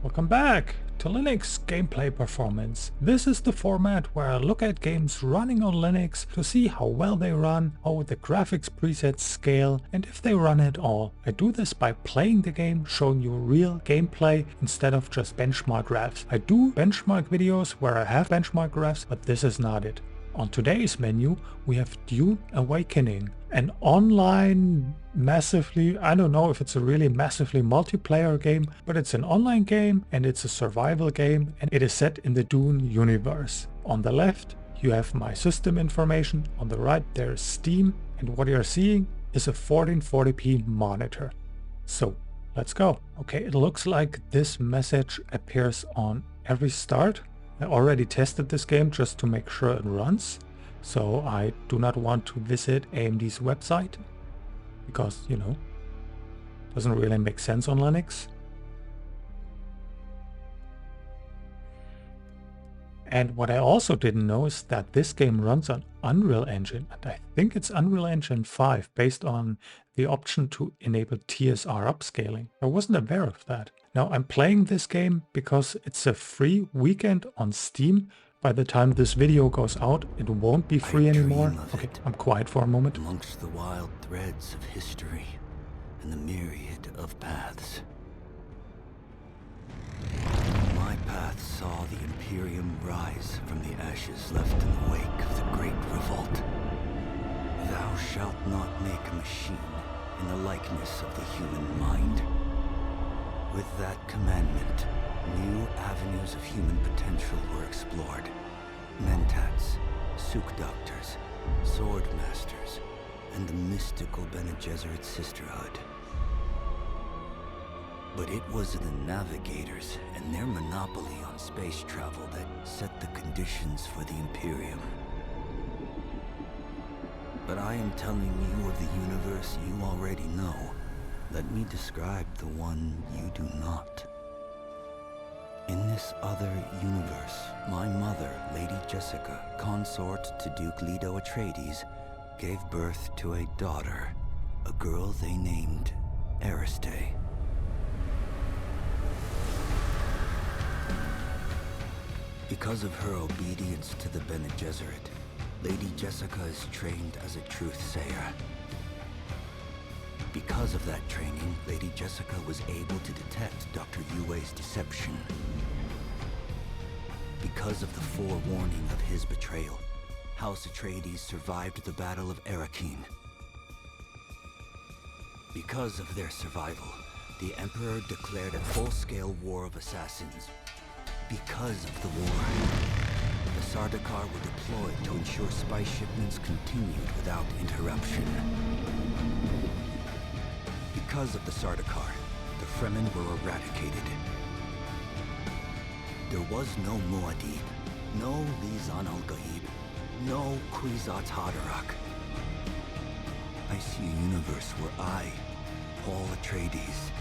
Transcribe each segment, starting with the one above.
Welcome back to Linux Gameplay Performance. This is the format where I look at games running on Linux to see how well they run, how the graphics presets scale, and if they run at all. I do this by playing the game, showing you real gameplay instead of just benchmark graphs. I do benchmark videos where I have benchmark graphs, but this is not it. On today's menu we have Dune Awakening, an online massively, I don't know if it's a really massively multiplayer game, but it's an online game and it's a survival game and it is set in the Dune universe. On the left you have my system information, on the right there is Steam, and what you're seeing is a 1440p monitor. So let's go. Okay, it looks like this message appears on every start. I already tested this game just to make sure it runs, so I do not want to visit AMD's website because, you know, doesn't really make sense on Linux. And what I also didn't know is that this game runs on Unreal Engine, and I think it's Unreal Engine 5 based on the option to enable TSR upscaling. I wasn't aware of that. Now I'm playing this game because it's a free weekend on Steam. By the time this video goes out, it won't be free anymore. Okay, I'm quiet for a moment. Amongst the wild threads of history and the myriad of paths. My path saw the Imperium rise from the ashes left in the wake of the Great Revolt. Thou shalt not make a machine in the likeness of the human mind. With that commandment, new avenues of human potential were explored. Mentats, Suk Doctors, Sword Masters, and the mystical Bene Gesserit Sisterhood. But it was the Navigators and their monopoly on space travel that set the conditions for the Imperium. But I am telling you of the universe you already know. Let me describe the one you do not. In this other universe, my mother, Lady Jessica, consort to Duke Leto Atreides, gave birth to a daughter, a girl they named Ariste. Because of her obedience to the Bene Gesserit, Lady Jessica is trained as a truth-sayer. Because of that training, Lady Jessica was able to detect Dr. Yue's deception. Because of the forewarning of his betrayal, House Atreides survived the Battle of Arrakeen. Because of their survival, the Emperor declared a full-scale war of assassins. Because of the war, the Sardaukar were deployed to ensure spice shipments continued without interruption. Because of the Sardaukar, the Fremen were eradicated. There was no Muad'Dib, no Lisan al-Gaib, no Kwisatz Haderach. I see a universe where I, Paul Atreides,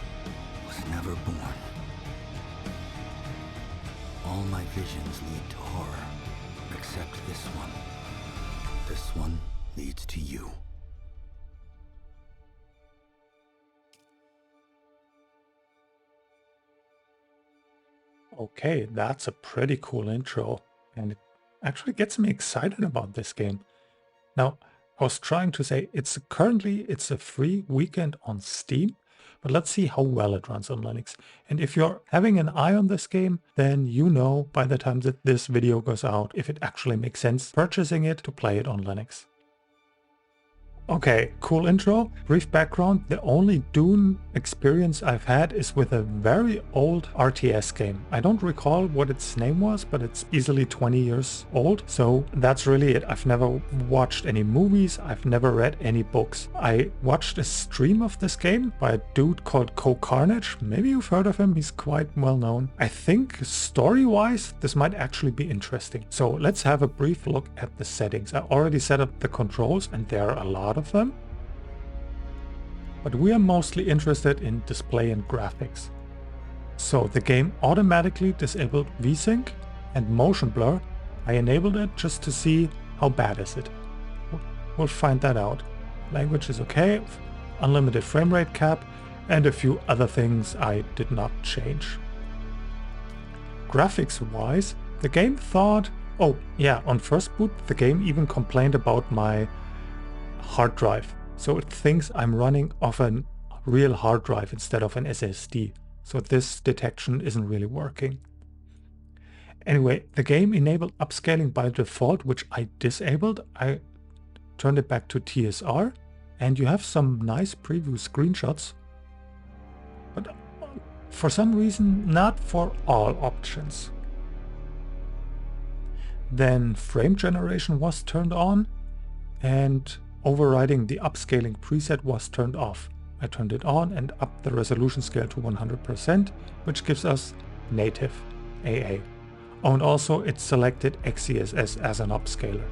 was never born. All my visions lead to horror, except this one. This one leads to you. Okay, that's a pretty cool intro, and it actually gets me excited about this game. Now, I was trying to say it's a free weekend on Steam, but let's see how well it runs on Linux. And if you're having an eye on this game, then you know by the time that this video goes out if it actually makes sense purchasing it to play it on Linux. Okay, cool intro. Brief background. The only Dune experience I've had is with a very old RTS game. I don't recall what its name was, but it's easily 20 years old. So that's really it. I've never watched any movies. I've never read any books. I watched a stream of this game by a dude called Carnage. Maybe you've heard of him. He's quite well known. I think story-wise, this might actually be interesting. So let's have a brief look at the settings. I already set up the controls and there are a lot of them, but we are mostly interested in display and graphics. So the game automatically disabled VSync and motion blur. I enabled it just to see how bad is it. We'll find that out. Language is okay, unlimited frame rate cap, and a few other things I did not change. graphics wise, the game thought, oh yeah, on first boot the game even complained about my hard drive. So it thinks I'm running off a real hard drive instead of an SSD. So this detection isn't really working. Anyway, the game enabled upscaling by default, which I disabled. I turned it back to TSR, and you have some nice preview screenshots. But for some reason, not for all options. Then frame generation was turned on, and overriding the upscaling preset was turned off. I turned it on and upped the resolution scale to 100%, which gives us native AA. Oh, and also it selected XeSS as an upscaler.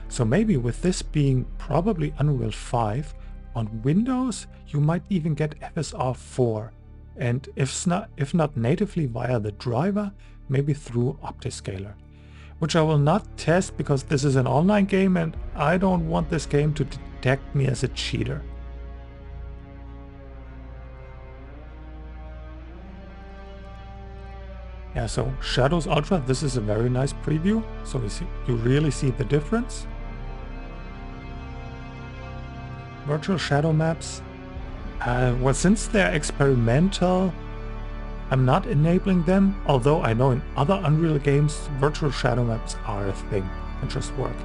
So maybe with this being probably Unreal 5, on Windows you might even get FSR 4, and if not natively via the driver, maybe through Optiscaler, which I will not test because this is an online game and I don't want this game to detect me as a cheater. Yeah, so Shadows Ultra, this is a very nice preview, so you really see the difference. Virtual shadow maps, well, since they're experimental, I'm not enabling them, although I know in other Unreal games virtual shadow maps are a thing and just work.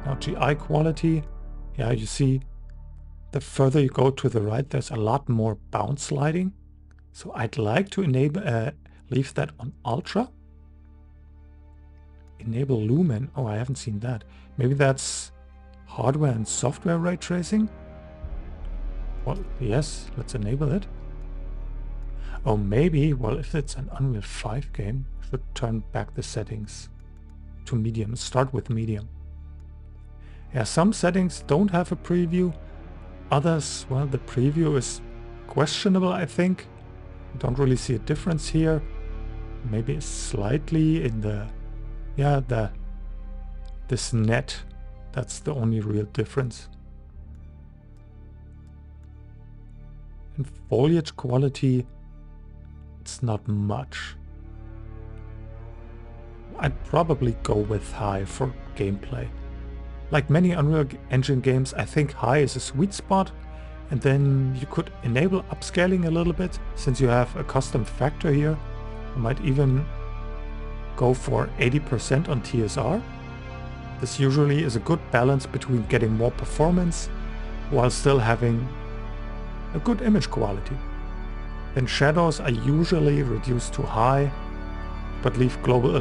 Now GI quality, yeah, you see the further you go to the right there's a lot more bounce sliding, so I'd like to enable leave that on Ultra. Enable Lumen, oh, I haven't seen that. Maybe that's hardware and software ray tracing? Well, yes, let's enable it. Oh, maybe, well, if it's an Unreal 5 game, I should turn back the settings to medium. Start with medium. Yeah, some settings don't have a preview. Others, well, the preview is questionable, I think. Don't really see a difference here. Maybe slightly in the, yeah, this net. That's the only real difference. And foliage quality, it's not much. I'd probably go with high for gameplay. Like many Unreal Engine games, I think high is a sweet spot, and then you could enable upscaling a little bit since you have a custom factor here. You might even go for 80% on TSR. This usually is a good balance between getting more performance while still having a good image quality. Then shadows are usually reduced to high, but leave global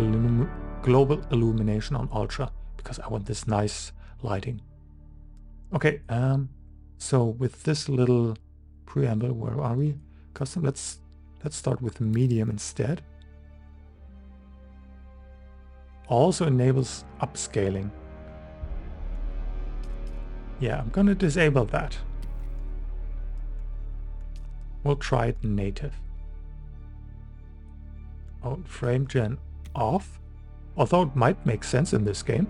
illumination on ultra because I want this nice lighting. Okay, so with this little preamble, where are we? Custom, let's start with medium instead. Also enables upscaling. Yeah, I'm gonna disable that. We'll try it native. Oh, frame gen off, although it might make sense in this game.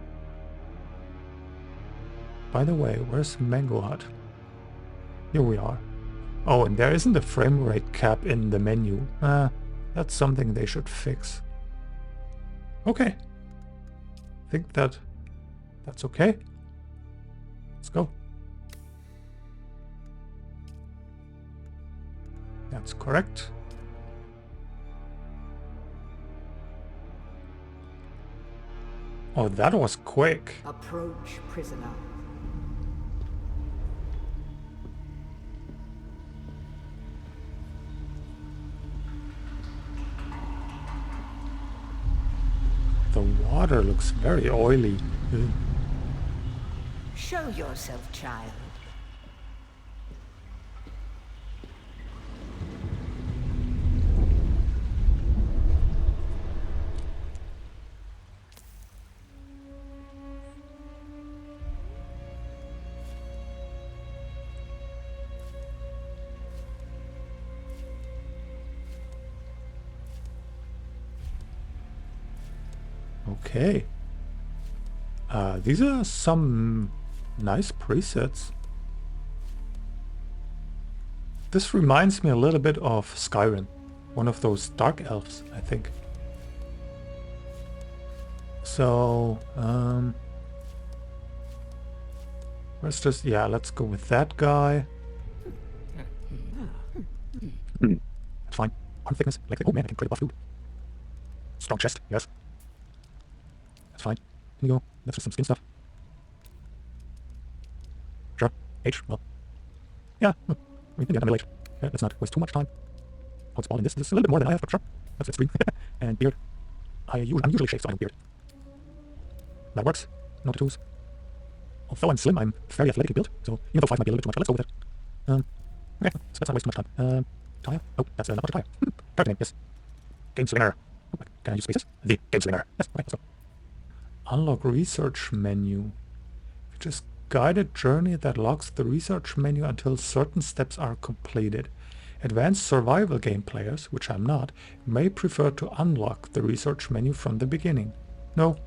By the way, where's Mangohud? Here we are. Oh, and there isn't a frame rate cap in the menu. That's something they should fix. Okay. I think that's okay. Let's go. That's correct. Oh, that was quick. Approach, prisoner. The water looks very oily. Show yourself, child. Okay. These are some nice presets. This reminds me a little bit of Skyrim. One of those dark elves, I think. So, let's just, yeah, let's go with that guy. That's fine. Arm thickness, like the, oh man, I can trade buff food. Strong chest, yes. That's fine. Here you go. That's just some skin stuff. Sure. H, well. Yeah, we can get that middle age. Yeah, let's not waste too much time. Oh, it's all in this. This is a little bit more than I have, but sure. That's extreme. And beard. I'm usually shaved, so I don't beard. That works. No tattoos. Although I'm slim, I'm very athletically built, so even though 5 might be a little bit too much, but let's go with it. Okay, so let's not waste too much time. Tire? Oh, that's not much of a tire. Character name, yes. Gameslinger. Oh, can I use spaces? The Gameslinger. Yes, okay, let's go. Unlock research menu. Just guided journey that locks the research menu until certain steps are completed. Advanced survival game players, which I'm not, may prefer to unlock the research menu from the beginning. No.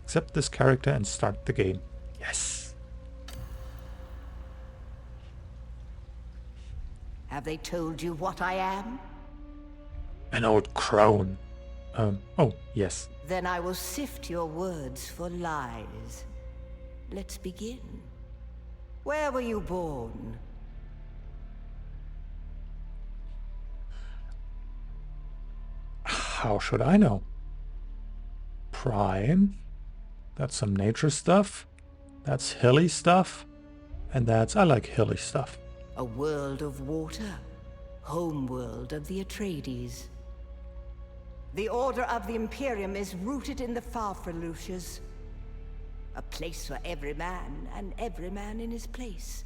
Accept this character and start the game. Yes. Have they told you what I am? An old crone. Oh, yes. Then I will sift your words for lies. Let's begin. Where were you born? How should I know? Prime. That's some nature stuff. That's hilly stuff. And that's, I like hilly stuff. A world of water. Homeworld of the Atreides. The Order of the Imperium is rooted in the Farfaluches. A place for every man, and every man in his place.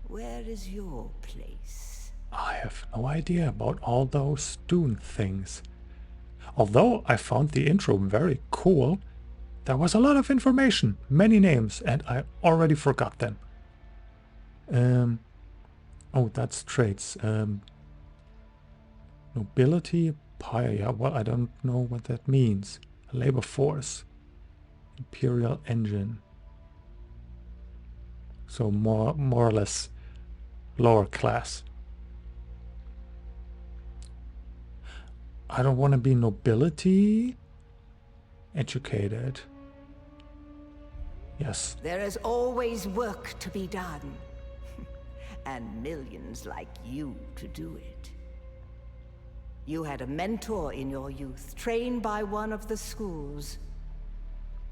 Where is your place? I have no idea about all those Dune things. Although I found the intro very cool, there was a lot of information, many names, and I already forgot them. Oh, that's traits. Nobility, yeah, well, I don't know what that means. Labor force. Imperial engine. So more or less lower class. I don't want to be nobility. Educated. Yes. There is always work to be done. And millions like you to do it. You had a mentor in your youth, trained by one of the schools.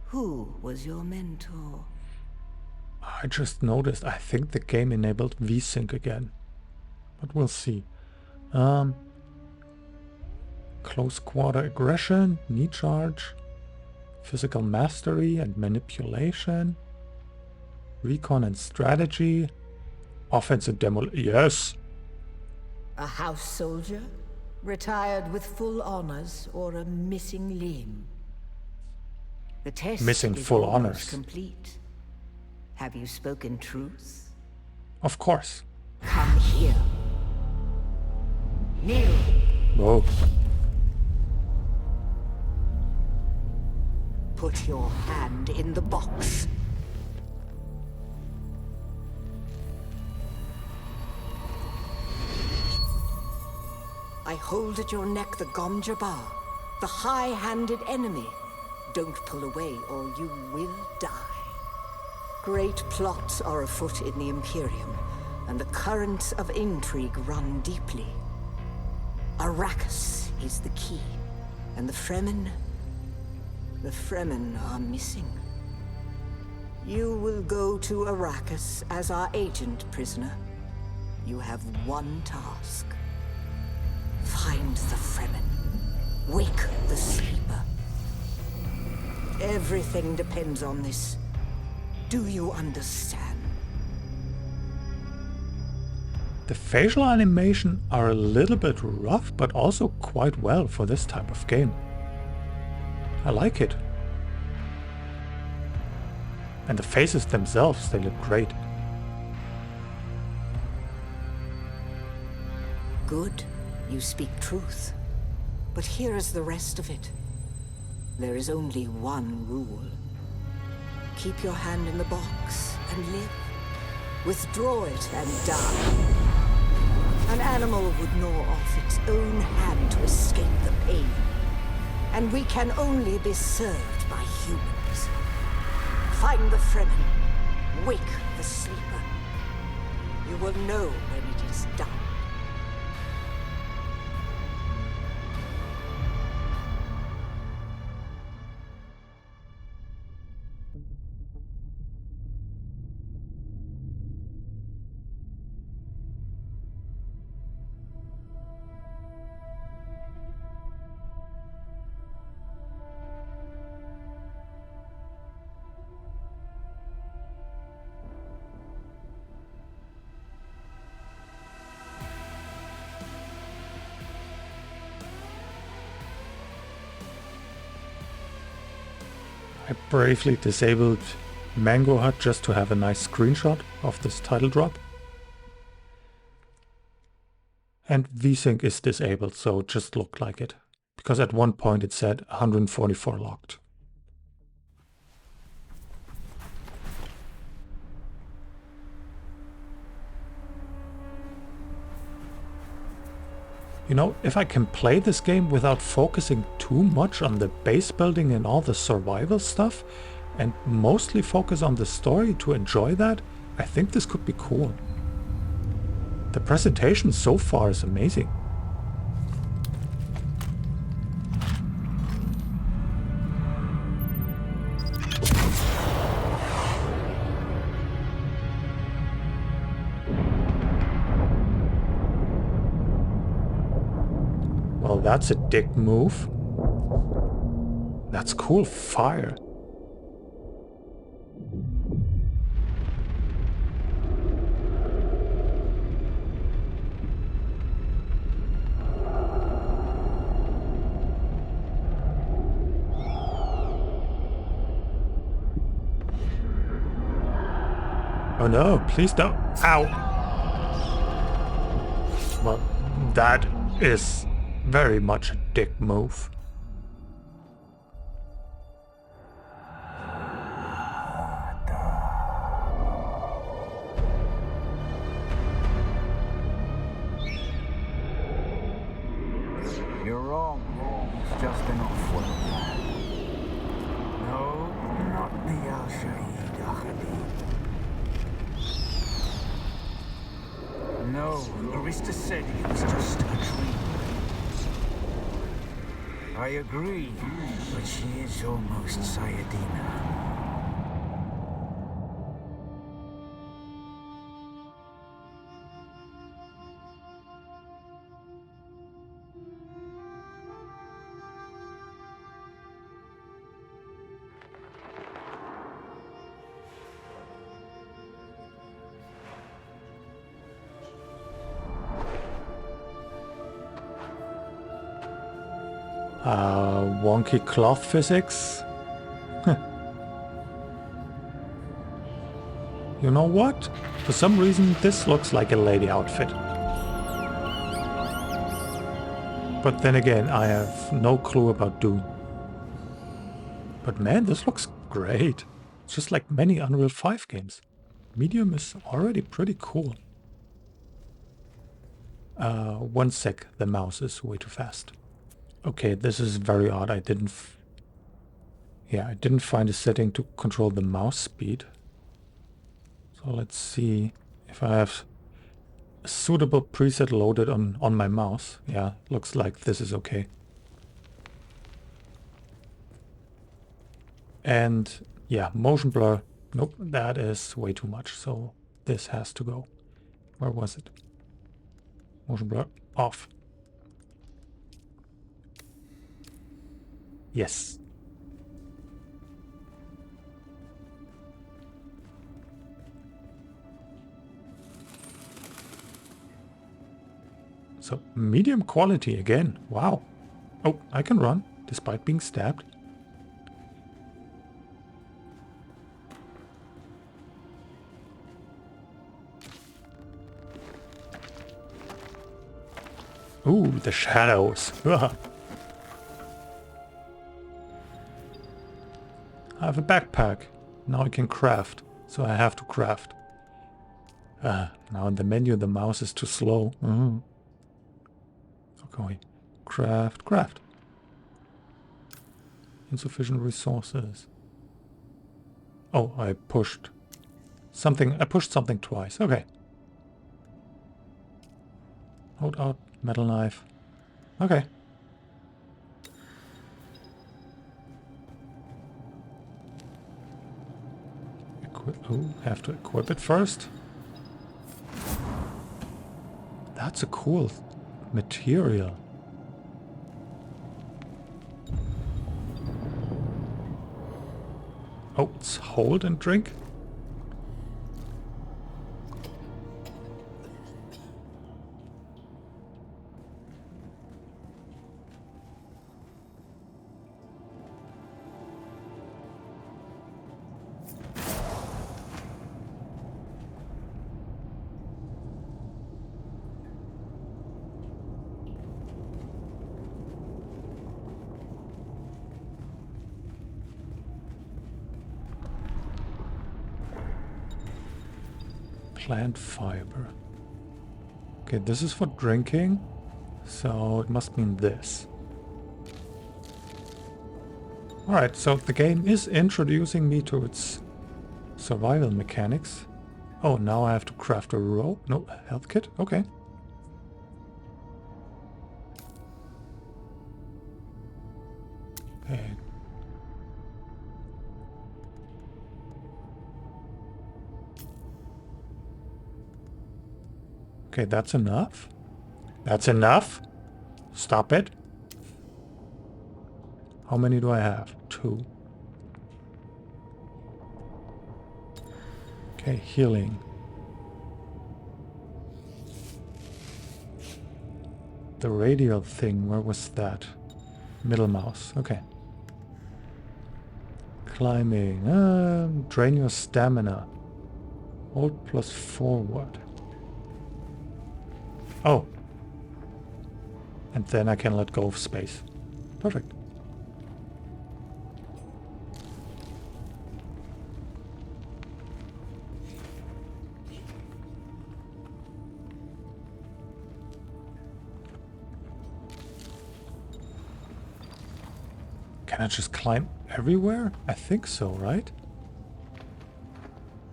Who was your mentor? I just noticed, I think the game enabled VSync again. But we'll see. Close quarter aggression, knee charge, physical mastery and manipulation, recon and strategy, offense and yes! A house soldier? Retired with full honors, or a missing limb? The test missing is full almost honors. Complete. Have you spoken truth? Of course. Come here. Kneel. Whoa. Put your hand in the box. I hold at your neck the Gomjabar, the high-handed enemy. Don't pull away or you will die. Great plots are afoot in the Imperium, and the currents of intrigue run deeply. Arrakis is the key, and the Fremen are missing. You will go to Arrakis as our agent, prisoner. You have one task. Find the Fremen. Wake the sleeper. Everything depends on this. Do you understand? The facial animation are a little bit rough, but also quite well for this type of game. I like it. And the faces themselves, they look great. Good. You speak truth. But here is the rest of it. There is only one rule. Keep your hand in the box and live. Withdraw it and die. An animal would gnaw off its own hand to escape the pain. And we can only be served by humans. Find the Fremen. Wake the sleeper. You will know when it is done. I bravely disabled Mangohud just to have a nice screenshot of this title drop. And VSync is disabled, so it just looked like it. Because at one point it said 144 locked. You know, if I can play this game without focusing too much on the base building and all the survival stuff, and mostly focus on the story to enjoy that, I think this could be cool. The presentation so far is amazing. Well, that's a dick move. That's cool fire. Oh no, please don't. Ow. Well, that is very much a dick move. You're wrong. It's just an off-world plan. No, not the Al-Shaheed Ahadi. No, Arista said it was just a dream. I agree, but she is almost Sayadina. Wonky cloth physics. You know what? For some reason this looks like a lady outfit. But then again, I have no clue about Dune. But man, this looks great. It's just like many Unreal 5 games. Medium is already pretty cool. 1 sec, the mouse is way too fast. Okay, this is very odd. I didn't find a setting to control the mouse speed. So let's see if I have a suitable preset loaded on my mouse. Yeah, looks like this is okay. And yeah, motion blur. Nope, that is way too much. So this has to go. Where was it? Motion blur off. Yes. So medium quality again. Wow. Oh, I can run despite being stabbed. Ooh, the shadows. I have a backpack. Now I can craft. So I have to craft. Now in the menu the mouse is too slow. go here. Craft, craft. Insufficient resources. Oh, I pushed something. I pushed something twice. Okay. Hold out. Metal knife. Okay. Oh, have to equip it first. That's a cool material. Oh, it's hold and drink. Plant fiber. Okay, this is for drinking, so it must mean this. Alright, so the game is introducing me to its survival mechanics. Oh, now I have to craft a rope. No, health kit? Okay. Okay. Okay, that's enough. That's enough. Stop it. How many do I have? 2. Okay, healing. The radial thing, where was that? Middle mouse, okay. Climbing. Drain your stamina. Hold plus forward. Oh. And then I can let go of space. Perfect. Can I just climb everywhere? I think so, right?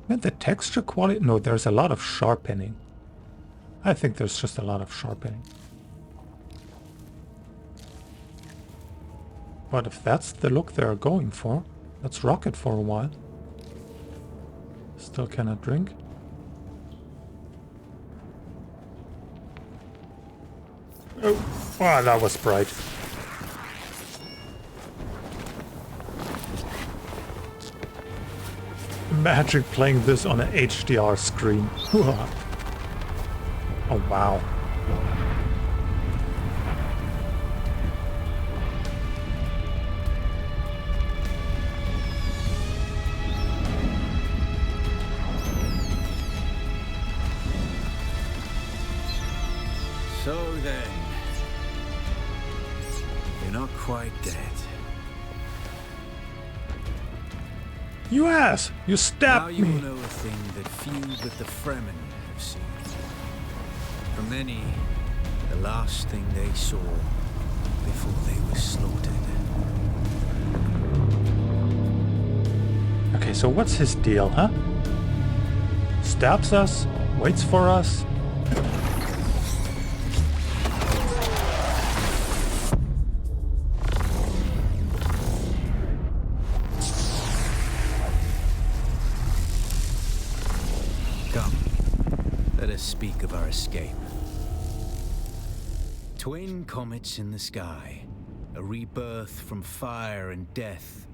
And the texture quality... No, there's a lot of sharpening. I think there's just a lot of sharpening. But if that's the look they're going for, let's rock it for a while. Still cannot drink. Oh, wow, that was bright. Imagine playing this on an HDR screen. Oh, wow. So then, you're not quite dead. You ass! You Now stabbed you me! know a thing that few but the Fremen have seen. For many, the last thing they saw before they were slaughtered. Okay, so what's his deal, huh? Stabs us, waits for us. Come, let us speak of our escape. Twin comets in the sky, a rebirth from fire and death,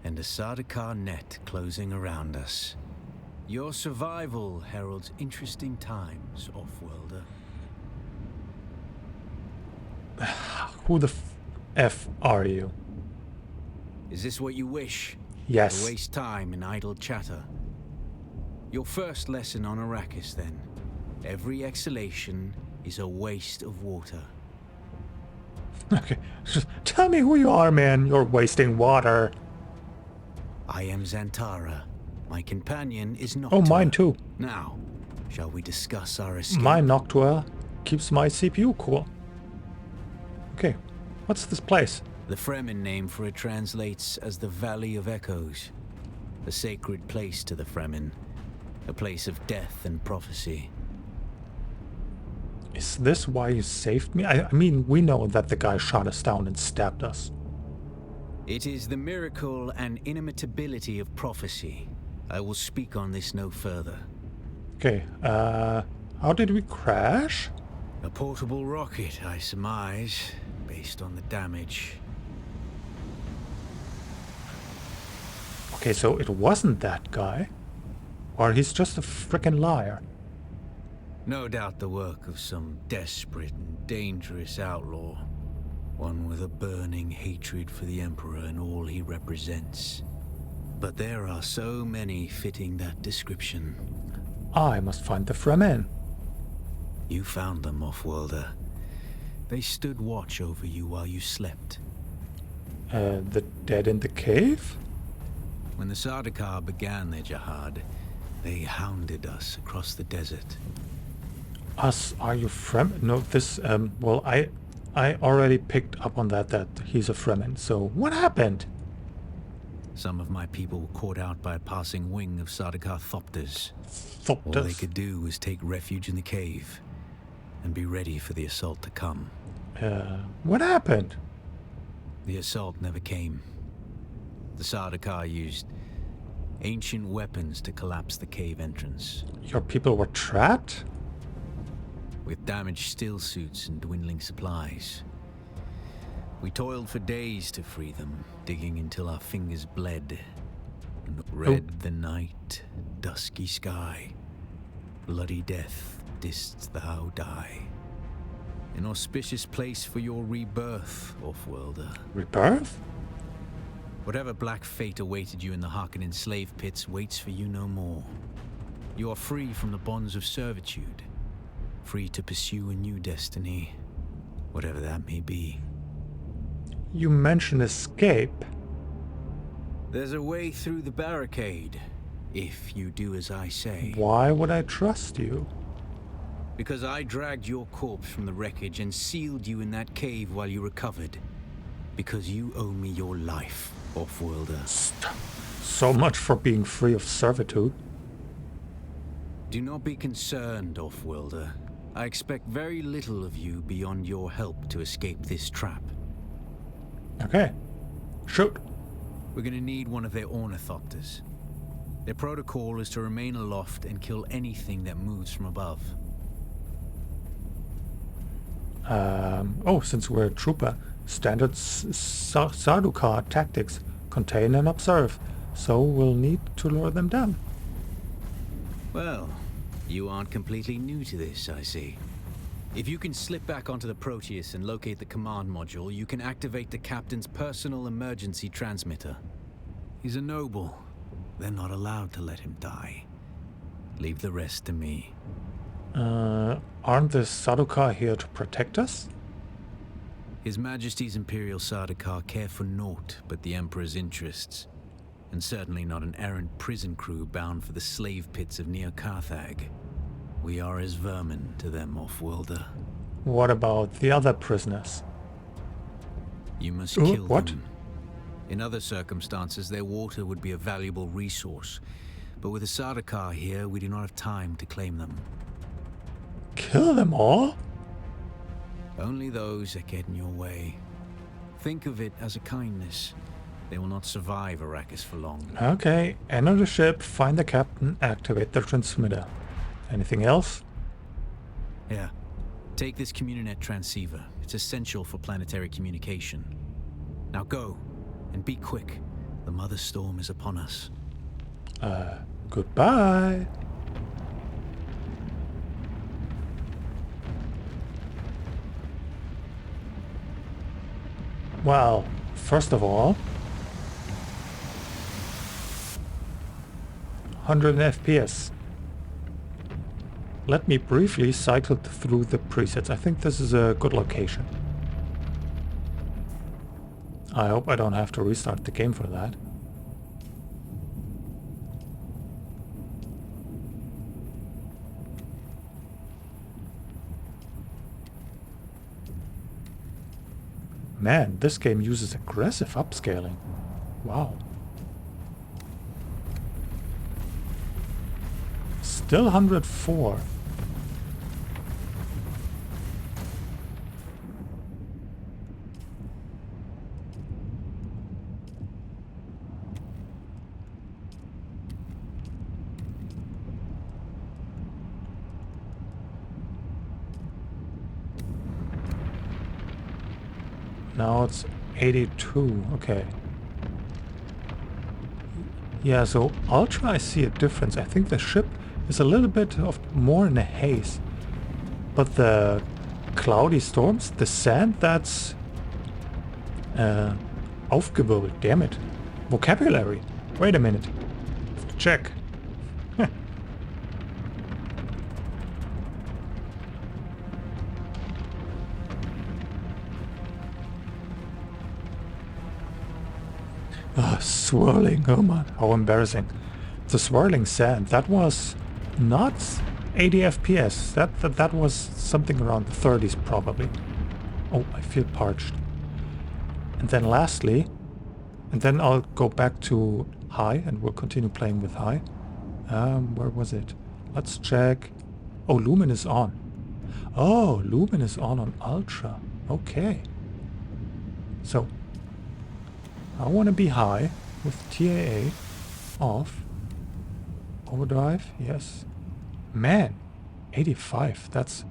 and a Sardaukar net closing around us. Your survival heralds interesting times, Offworlder. Who the F are you? Is this what you wish? Yes. To waste time in idle chatter? Your first lesson on Arrakis, then. Every exhalation is a waste of water. Okay, just tell me who you are, man. You're wasting water. I am Xantara. My companion is Noctua. Oh, mine too. Now, shall we discuss our escape? My Noctua keeps my CPU cool. Okay, what's this place? The Fremen name for it translates as the Valley of Echoes. A sacred place to the Fremen. A place of death and prophecy. Is this why you saved me? I mean, we know that the guy shot us down and stabbed us. It is the miracle and inimitability of prophecy. I will speak on this no further. Okay, how did we crash? A portable rocket, I surmise, based on the damage. Okay, so it wasn't that guy. Or he's just a frickin' liar. No doubt the work of some desperate and dangerous outlaw. One with a burning hatred for the Emperor and all he represents. But there are so many fitting that description. I must find the Fremen. You found them, Offworlder. They stood watch over you while you slept. The dead in the cave? When the Sardaukar began their jihad, they hounded us across the desert. Us? Are you Fremen? No, this, well, I already picked up on that he's a Fremen, so what happened? Some of my people were caught out by a passing wing of Sardaukar Thopters. Thopters? All they could do was take refuge in the cave and be ready for the assault to come. What happened? The assault never came. The Sardaukar used ancient weapons to collapse the cave entrance. Your people were trapped? With damaged steel suits and dwindling supplies. We toiled for days to free them, digging until our fingers bled. And red the night, dusky sky, bloody death didst thou die. An auspicious place for your rebirth, Offworlder. Rebirth? Whatever black fate awaited you in the Harkonnen slave pits waits for you no more. You are free from the bonds of servitude. Free to pursue a new destiny, whatever that may be. You mentioned escape. There's a way through the barricade, if you do as I say. Why would I trust you? Because I dragged your corpse from the wreckage and sealed you in that cave while you recovered. Because you owe me your life, Offworlder. So much for being free of servitude. Do not be concerned, Offworlder. I expect very little of you beyond your help to escape this trap. Okay. Shoot. We're gonna need one of their ornithopters. Their protocol is to remain aloft and kill anything that moves from above. Oh, since we're a trooper, standard Sardaukar tactics, contain and observe, so we'll need to lure them down. Well, you aren't completely new to this, I see. If you can slip back onto the Proteus and locate the command module, you can activate the captain's personal emergency transmitter. He's a noble. They're not allowed to let him die. Leave the rest to me. Aren't the Sardaukar here to protect us? His Majesty's Imperial Sardaukar care for naught but the Emperor's interests. And certainly not an errant prison crew bound for the slave pits of Neo Carthage. We are as vermin to them, Offworlder. What about the other prisoners? You must kill what? them. In other circumstances, their water would be a valuable resource. But with the Sardaukar here, we do not have time to claim them. Kill them all? Only those that get in your way. Think of it as a kindness. They will not survive Arrakis for long. Okay, enter the ship, find the captain, activate the transmitter. Anything else? Yeah. Take this Communinet transceiver. It's essential for planetary communication. Now go, and be quick. The Mother Storm is upon us. Goodbye. Well, first of all, 100 FPS. Let me briefly cycle through the presets. I think this is a good location. I hope I don't have to restart the game for that. Man, this game uses aggressive upscaling. Wow. Still 104. Now it's 82, okay. Yeah, so Ultra I see a difference. I think the ship is a little bit of more in a haze. But the cloudy storms, the sand, that's aufgewirbelt, damn it. Vocabulary. Wait a minute. Check. Swirling, oh man, how embarrassing. The swirling sand, that was not 80 FPS, that was something around the 30s probably. Oh, I feel parched. And then lastly, and then I'll go back to high and we'll continue playing with high. Where was it? Let's check. Oh, Lumen is on. Oh, Lumen is on Ultra. Okay. So, I want to be high with TAA off. Overdrive, yes. Man, 85, that's...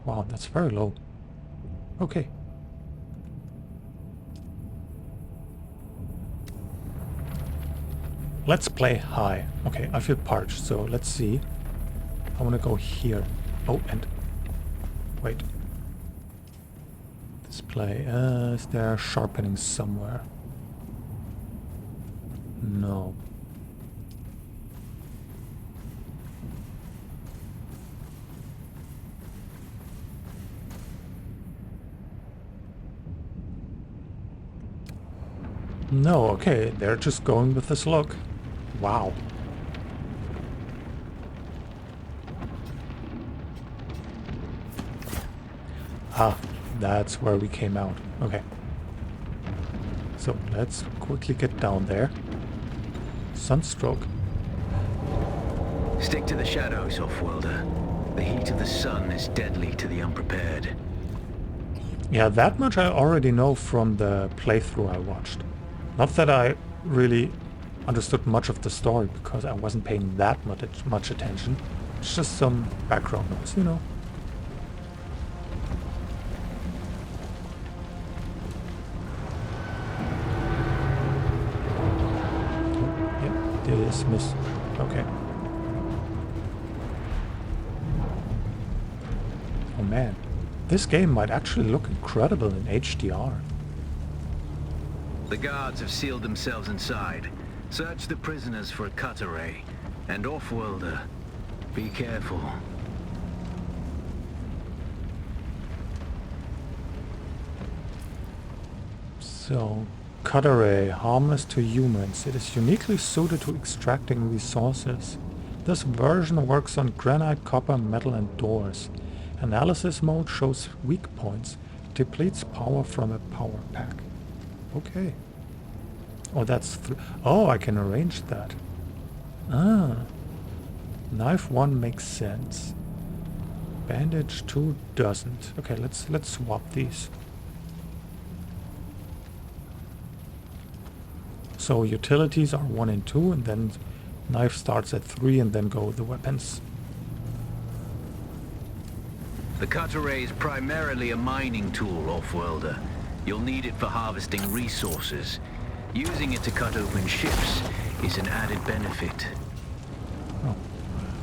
Wow, that's very low. Okay. Let's play high. Okay, I feel parched, so let's see. I want to go here. Oh, and... Wait. Display. Is there sharpening somewhere? No. No, okay, they're just going with this look. Wow. Ah, that's where we came out. Okay. So let's quickly get down there. Sunstroke. Stick to the shadows, Offworlder. The heat of the sun is deadly to the unprepared. Yeah, that much I already know from the playthrough I watched. Not that I really understood much of the story, because I wasn't paying that much attention. It's just some background noise, you know. Dismiss. Okay. Oh man, this game might actually look incredible in HDR. The guards have sealed themselves inside. Search the prisoners for a cut array. And Offworlder, be careful. So, cut array, harmless to humans. It is uniquely suited to extracting resources. This version works on granite, copper, metal and doors. Analysis mode shows weak points. Depletes power from a power pack. Okay. Oh, that's... oh, I can arrange that. Ah. Knife 1 makes sense. Bandage 2 doesn't. Okay, let's swap these. So utilities are 1 and 2, and then knife starts at 3, and then go the weapons. The cut array is primarily a mining tool, Offworlder. You'll need it for harvesting resources. Using it to cut open ships is an added benefit. Oh,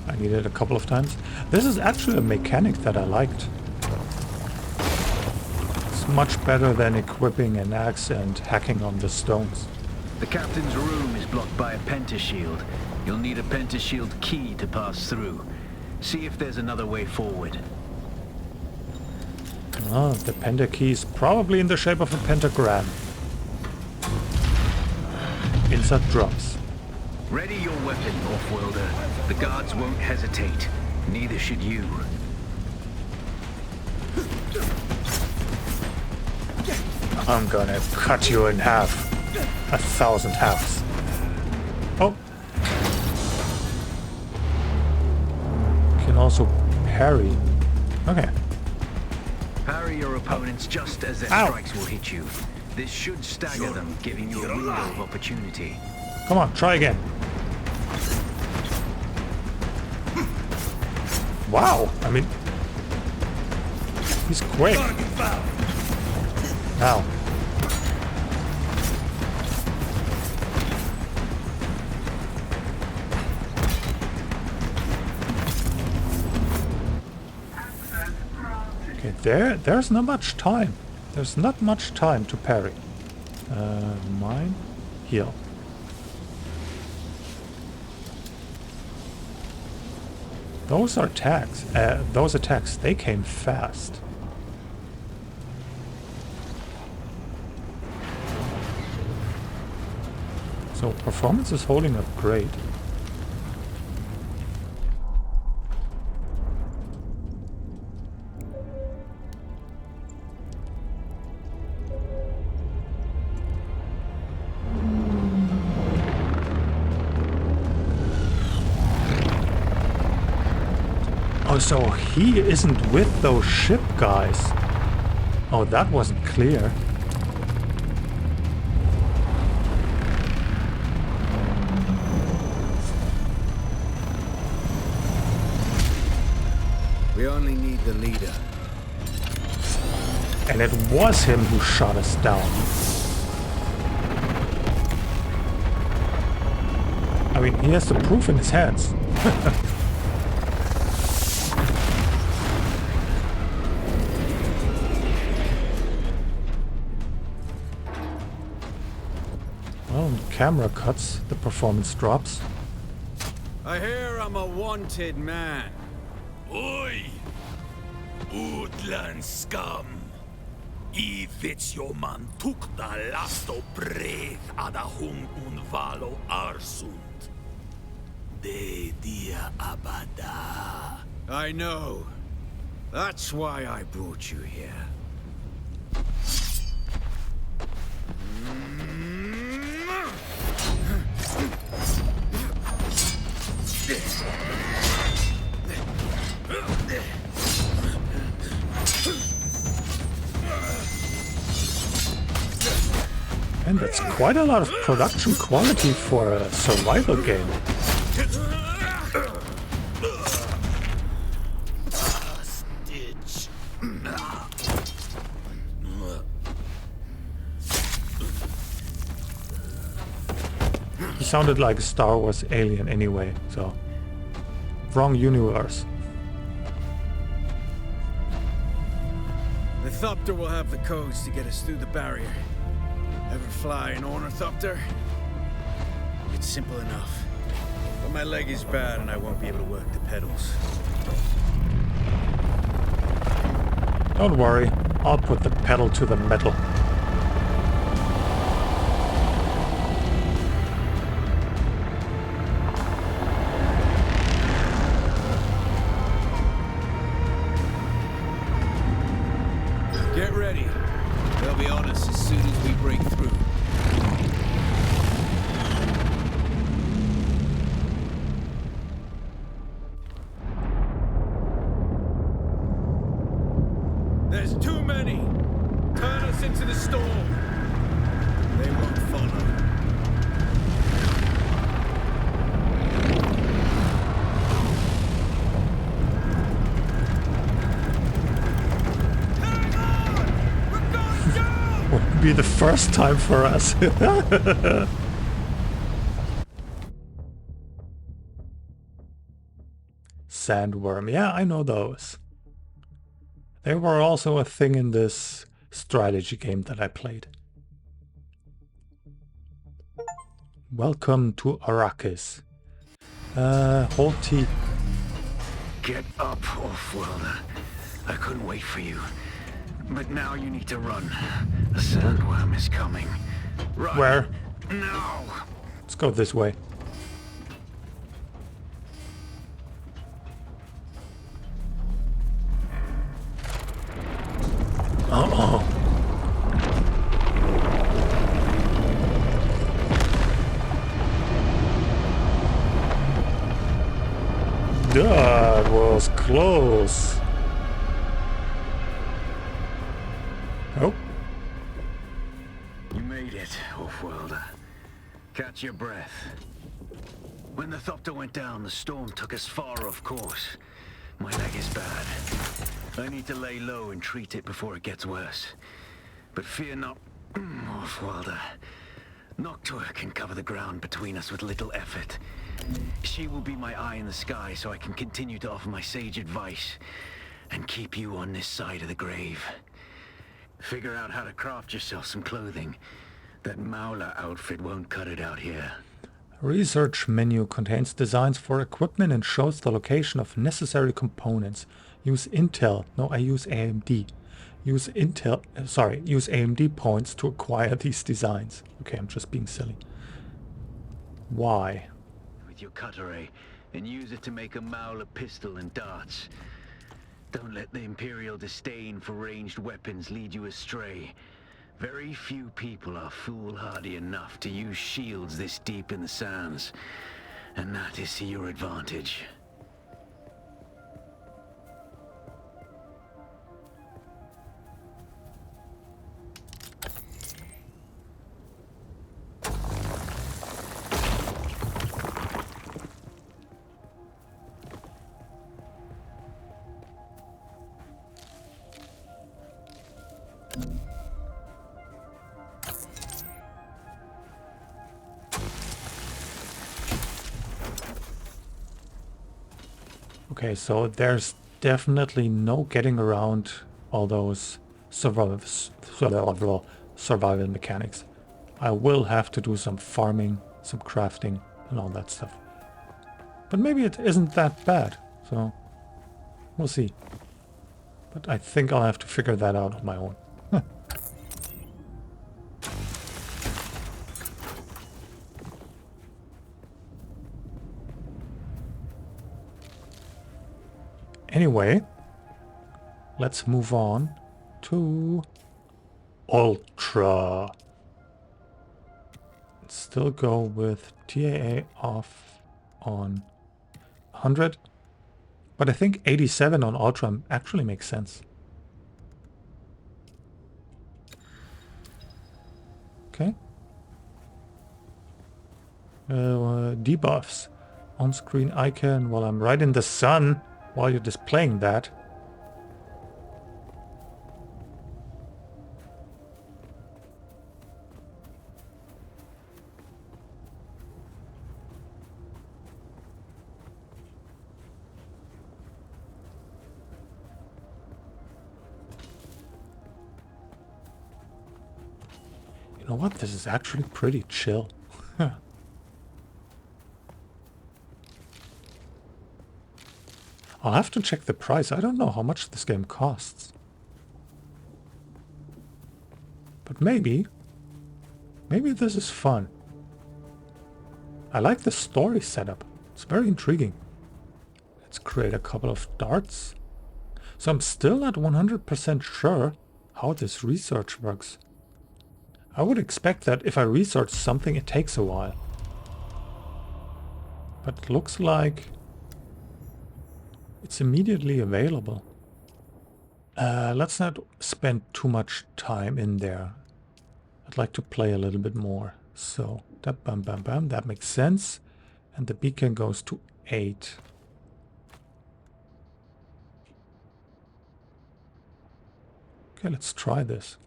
I need it a couple of times. This is actually a mechanic that I liked. It's much better than equipping an axe and hacking on the stones. The captain's room is blocked by a pentashield. You'll need a pentashield key to pass through. See if there's another way forward. Oh, the penta key is probably in the shape of a pentagram. Insert drops. Ready your weapon, Offworlder. The guards won't hesitate. Neither should you. I'm gonna cut you in half. 1,000 halves. Oh. Can also parry. Okay. Parry your opponents just as their Ow. strikes will hit you. This should stagger them, giving you a window of opportunity. Come on, try again. Wow, I mean, he's quick. Now. Okay, there's not much time. There's not much time to parry. Mine, heal. Those are attacks. Those attacks, they came fast. So performance is holding up great. Oh, so he isn't with those ship guys. Oh, that wasn't clear. We only need the leader. And it was him who shot us down. I mean, he has the proof in his hands. Well, in camera cuts, the performance drops. I hear I'm a wanted man. Oi! Utland scum! Ivits jo man tukta lasto breath ada hung un valo arsund. De dia abada. I know. That's why I brought you here. And that's quite a lot of production quality for a survival game. Stitch. He sounded like a Star Wars alien anyway, so... Wrong universe. The Thopter will have the codes to get us through the barrier. Ever fly an ornithopter? It's simple enough. But my leg is bad and I won't be able to work the pedals. Don't worry, I'll put the pedal to the metal. Get ready. They'll be on us as soon as we break through. There's too many! Turn us into the storm! They won't follow. Hang on! We're going down! Would be the first time for us. Sandworm, yeah, I know those. They were also a thing in this strategy game that I played. Welcome to Arrakis. Hold T. Get up, Off-Worlder. I couldn't wait for you. But now you need to run. The sandworm is coming. Run. Where? No! Let's go this way. Uh-oh. was close. Oh. You made it, Off-worlder. Catch your breath. When the Thopter went down, the storm took us far off course. My leg is bad. I need to lay low and treat it before it gets worse. But fear not, Off-worlder. Noctua can cover the ground between us with little effort. She will be my eye in the sky so I can continue to offer my sage advice and keep you on this side of the grave. Figure out how to craft yourself some clothing. That Mauler outfit won't cut it out here. Research menu contains designs for equipment and shows the location of necessary components. Use Intel. No, I use AMD. Use AMD points to acquire these designs. Okay, I'm just being silly. Why? With your cutter ray, and use it to make a Mauler pistol and darts. Don't let the Imperial disdain for ranged weapons lead you astray. Very few people are foolhardy enough to use shields this deep in the sands, and that is to your advantage. Okay, so there's definitely no getting around all those survival mechanics. I will have to do some farming, some crafting, and all that stuff. But maybe it isn't that bad, so we'll see. But I think I'll have to figure that out on my own. Anyway, let's move on to Ultra. Still go with TAA off on 100, but I think 87 on Ultra actually makes sense. Okay. Debuffs. On-screen icon while I'm right in the sun. While you're displaying that. You know what? This is actually pretty chill. I'll have to check the price. I don't know how much this game costs. But maybe this is fun. I like the story setup. It's very intriguing. Let's create a couple of darts. So I'm still not 100% sure how this research works. I would expect that if I research something, it takes a while. But it looks like it's immediately available. Let's not spend too much time in there. I'd like to play a little bit more. So, that bam bam bam, that makes sense. And the beacon goes to 8. Okay, let's try this.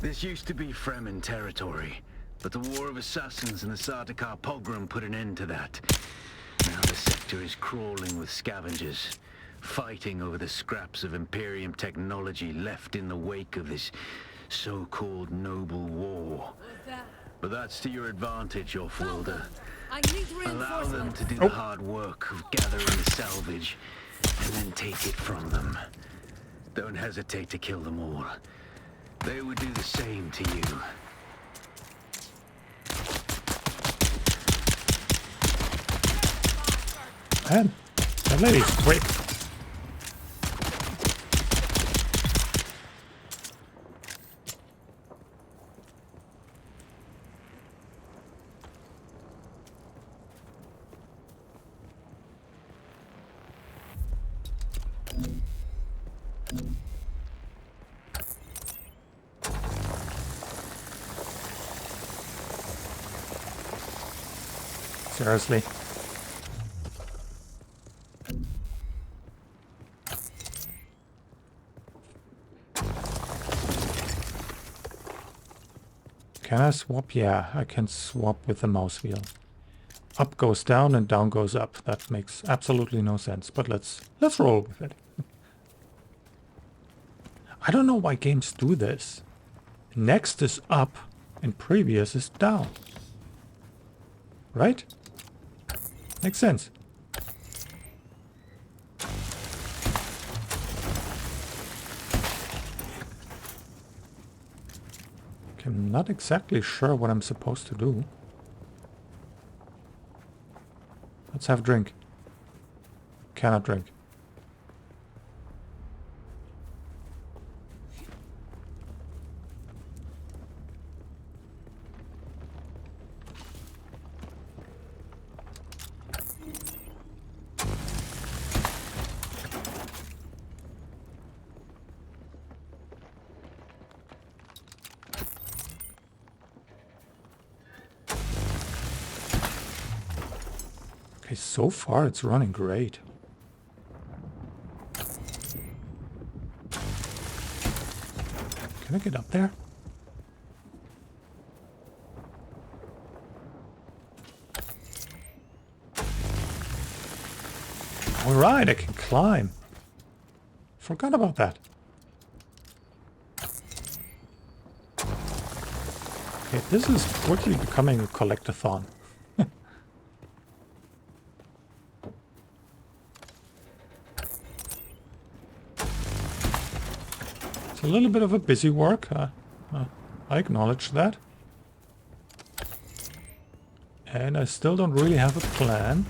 This used to be Fremen territory. But the War of Assassins and the Sardaukar pogrom put an end to that. Now the sector is crawling with scavengers, fighting over the scraps of Imperium technology left in the wake of this so-called noble war. But that's to your advantage, Off-worlder. Allow them to do the hard work of gathering the salvage, and then take it from them. Don't hesitate to kill them all. They would do the same to you. Man, that lady's quick. Seriously. Can I swap? Yeah, I can swap with the mouse wheel. Up goes down and down goes up. That makes absolutely no sense, but let's roll with it. I don't know why games do this. Next is up and previous is down. Right? Makes sense. Okay, I'm not exactly sure what I'm supposed to do. Let's have a drink. Cannot drink. Okay, so far it's running great. Can I get up there? Alright, I can climb. Forgot about that. Okay, this is quickly becoming a collectathon. A little bit of a busy work. I acknowledge that. And I still don't really have a plan.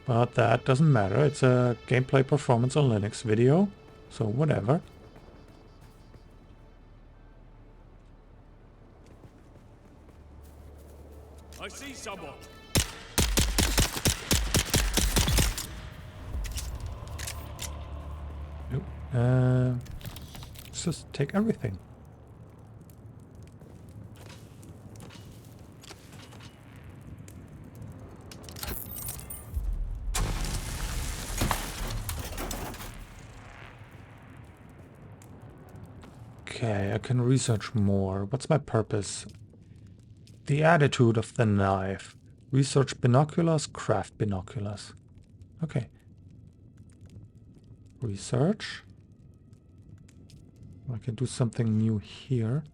But that doesn't matter. It's a gameplay performance on Linux video. So whatever. I see someone. Let's just take everything. Okay, I can research more. What's my purpose? The attitude of the knife. Research binoculars, craft binoculars. Okay. Research. I can do something new here.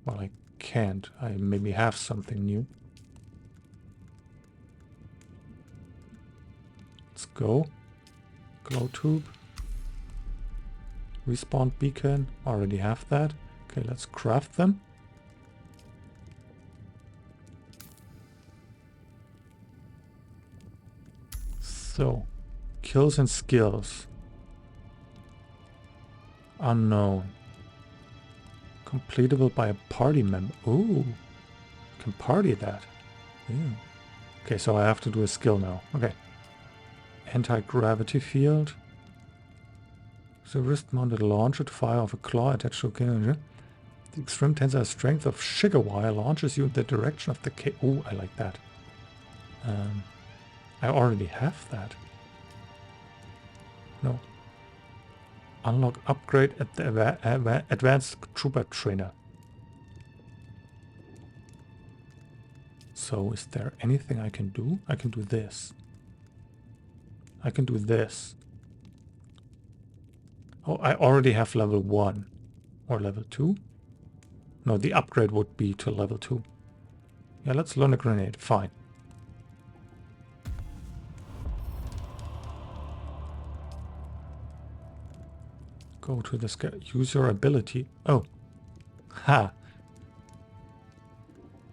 Well, I can't. I maybe have something new. Let's go. Glow tube. Respawn beacon. Already have that. Okay, let's craft them. So, kills and skills. Unknown. Completable by a party member. Ooh. Can party that. Yeah. Okay, so I have to do a skill now. Okay. Anti-gravity field. The wrist-mounted launcher to fire off a claw attached to a cannon. The extreme tensile strength of sugar wire launches you in the direction of the K. Oh, I like that. I already have that. No. Unlock upgrade at the advanced trooper trainer. So is there anything I can do? I can do this. I can do this. Oh, I already have level 1. Or level 2? No, the upgrade would be to level 2. Yeah, let's learn a grenade. Fine. Go to the use your ability. Oh. Ha.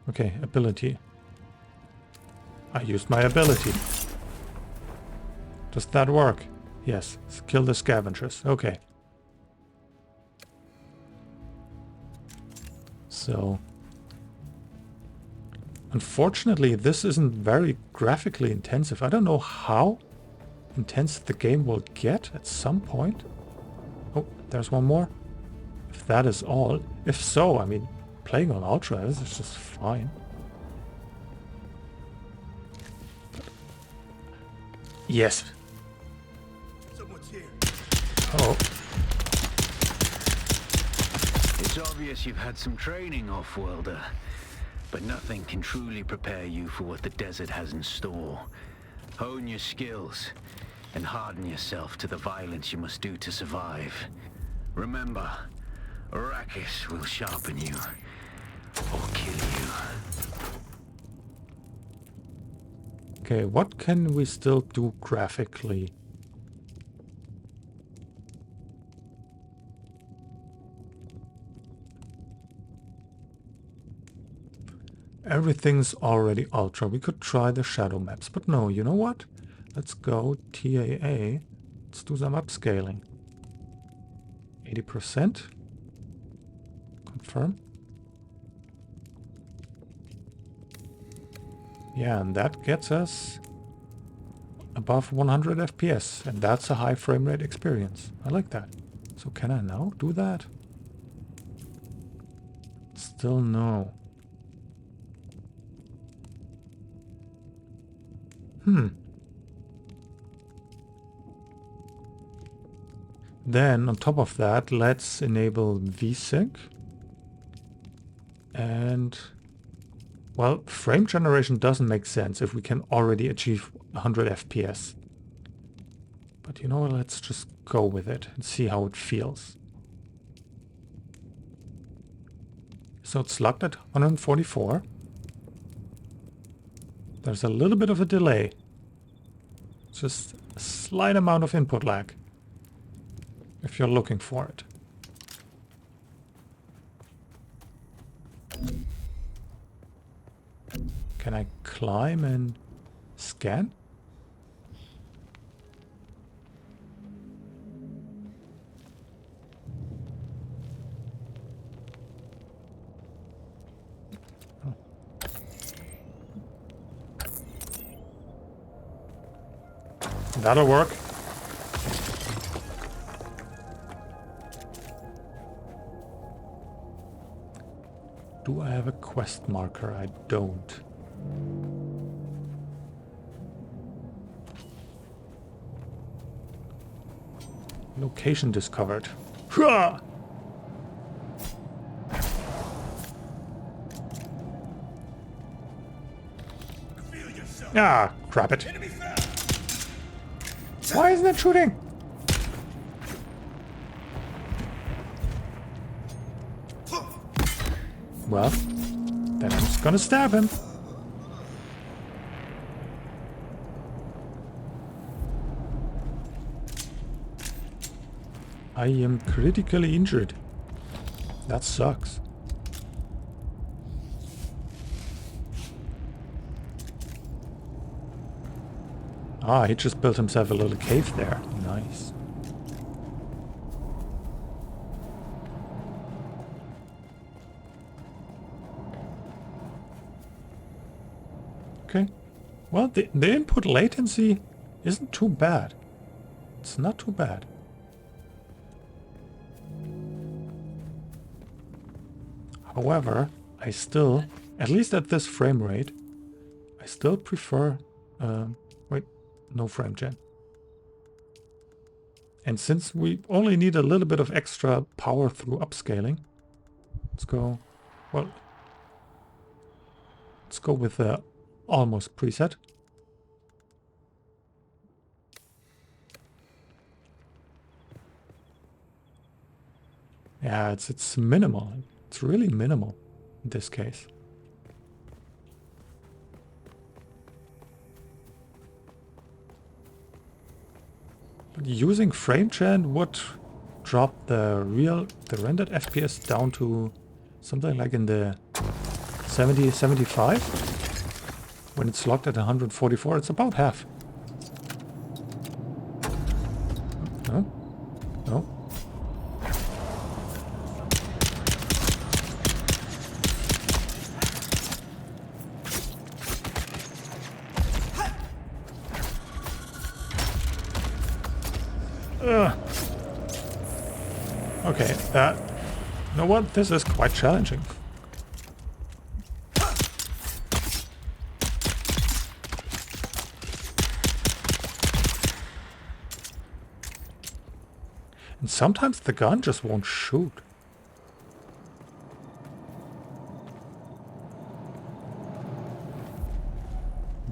Okay, ability. I used my ability. Does that work? Yes. Kill the scavengers. Okay. So. Unfortunately, this isn't very graphically intensive. I don't know how intense the game will get at some point. Oh, there's one more. If that is all. If so, I mean, playing on ultra. This is just fine. Yes. Someone's here. Oh. It's obvious you've had some training, off-worlder, but nothing can truly prepare you for what the desert has in store. Hone your skills and harden yourself to the violence you must do to survive. Remember, Arrakis will sharpen you or kill you. Okay, what can we still do graphically? Everything's already ultra. We could try the shadow maps, but no, you know what? Let's go TAA. Let's do some upscaling. 80%. Confirm. Yeah, and that gets us above 100 FPS, and that's a high frame rate experience. I like that. So can I now do that? Still no. Then on top of that, let's enable VSync. And well, frame generation doesn't make sense if we can already achieve 100 FPS. But you know what, let's just go with it and see how it feels. So it's locked at 144. There's a little bit of a delay. Just a slight amount of input lag, if you're looking for it. Can I climb and scan? Oh. That'll work. Do I have a quest marker? I don't. Location discovered. Hurrah! Ah, crap it. Why isn't it shooting? Well, then I'm just gonna stab him. I am critically injured. That sucks. Ah, he just built himself a little cave there. Nice. Okay. Well, the input latency isn't too bad. It's not too bad. However, I still, at least at this frame rate, I still prefer... wait, no frame gen. And since we only need a little bit of extra power through upscaling, let's go... Well, let's go with the almost preset. Yeah, it's minimal. It's really minimal in this case. But using FrameGen would drop the rendered FPS down to something like in the 70, 75. When it's locked at 144, it's about half. No? No? Okay, you know what? This is quite challenging. And sometimes the gun just won't shoot.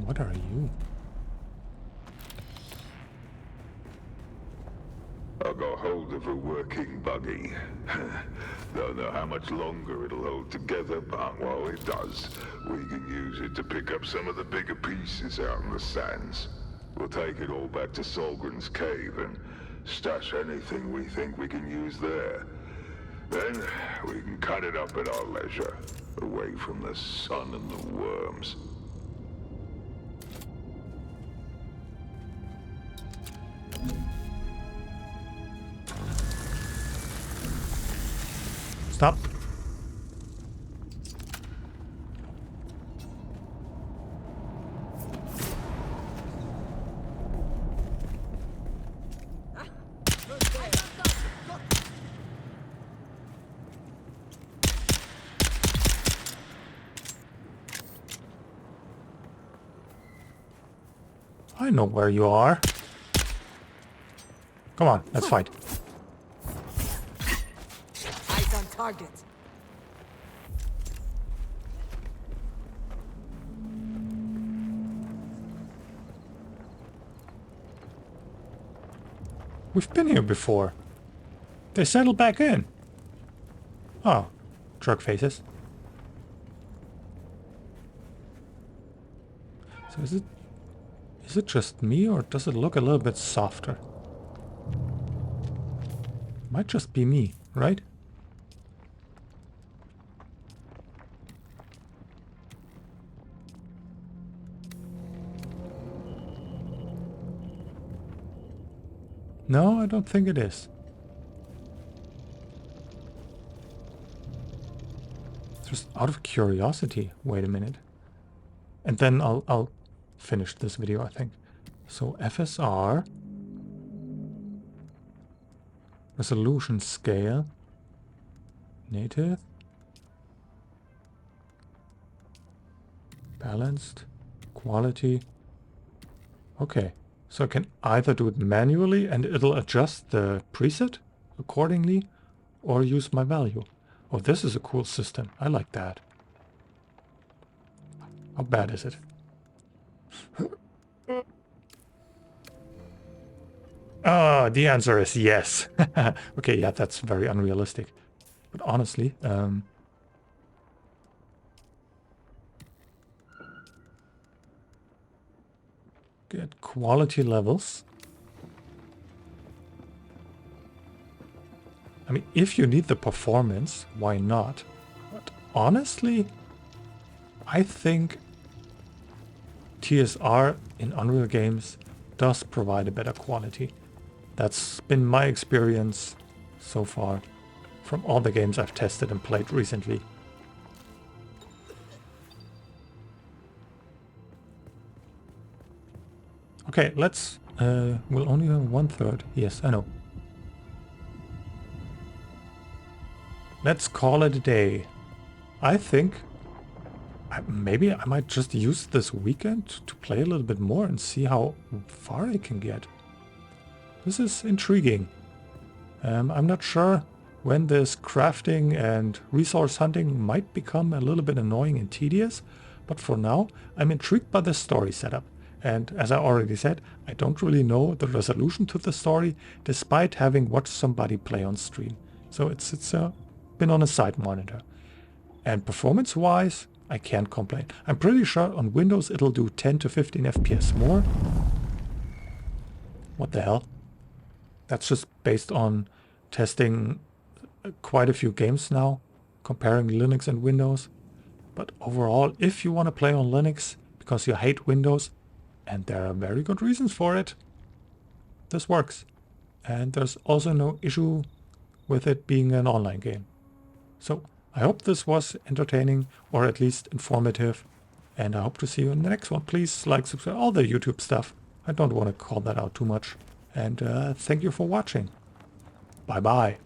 What are you? I got hold of a working buggy. Don't know how much longer it'll hold together, but while it does, we can use it to pick up some of the bigger pieces out in the sands. We'll take it all back to Solgren's cave and stash anything we think we can use there. Then we can cut it up at our leisure, away from the sun and the worms. Stop. I know where you are. Come on, let's fight. Eyes on target. We've been here before. They settled back in. Oh, truck faces. So is it just me, or does it look a little bit softer? Might just be me, right? No, I don't think it is. Just out of curiosity. Wait a minute. And then I'll finish this video, I think. So FSR. Resolution scale. Native. Balanced. Quality. Okay. So I can either do it manually and it'll adjust the preset accordingly, or use my value. Oh, this is a cool system. I like that. How bad is it? Oh, the answer is yes. Okay, yeah, that's very unrealistic. But honestly, get quality levels. I mean, if you need the performance, why not? But honestly, I think TSR in Unreal games does provide a better quality. That's been my experience so far from all the games I've tested and played recently. Okay, let's... we'll only have 1/3. Yes, I know. Let's call it a day. I think... maybe I might just use this weekend to play a little bit more and see how far I can get. This is intriguing. I'm not sure when this crafting and resource hunting might become a little bit annoying and tedious, but for now I'm intrigued by the story setup. And as I already said, I don't really know the resolution to the story, despite having watched somebody play on stream. So it's been on a side monitor. And performance-wise, I can't complain. I'm pretty sure on Windows it'll do 10 to 15 FPS more. What the hell? That's just based on testing quite a few games now, comparing Linux and Windows. But overall, if you want to play on Linux because you hate Windows, and there are very good reasons for it, this works. And there's also no issue with it being an online game. So I hope this was entertaining, or at least informative, and I hope to see you in the next one. Please like, subscribe, all the YouTube stuff. I don't want to call that out too much. And thank you for watching. Bye bye.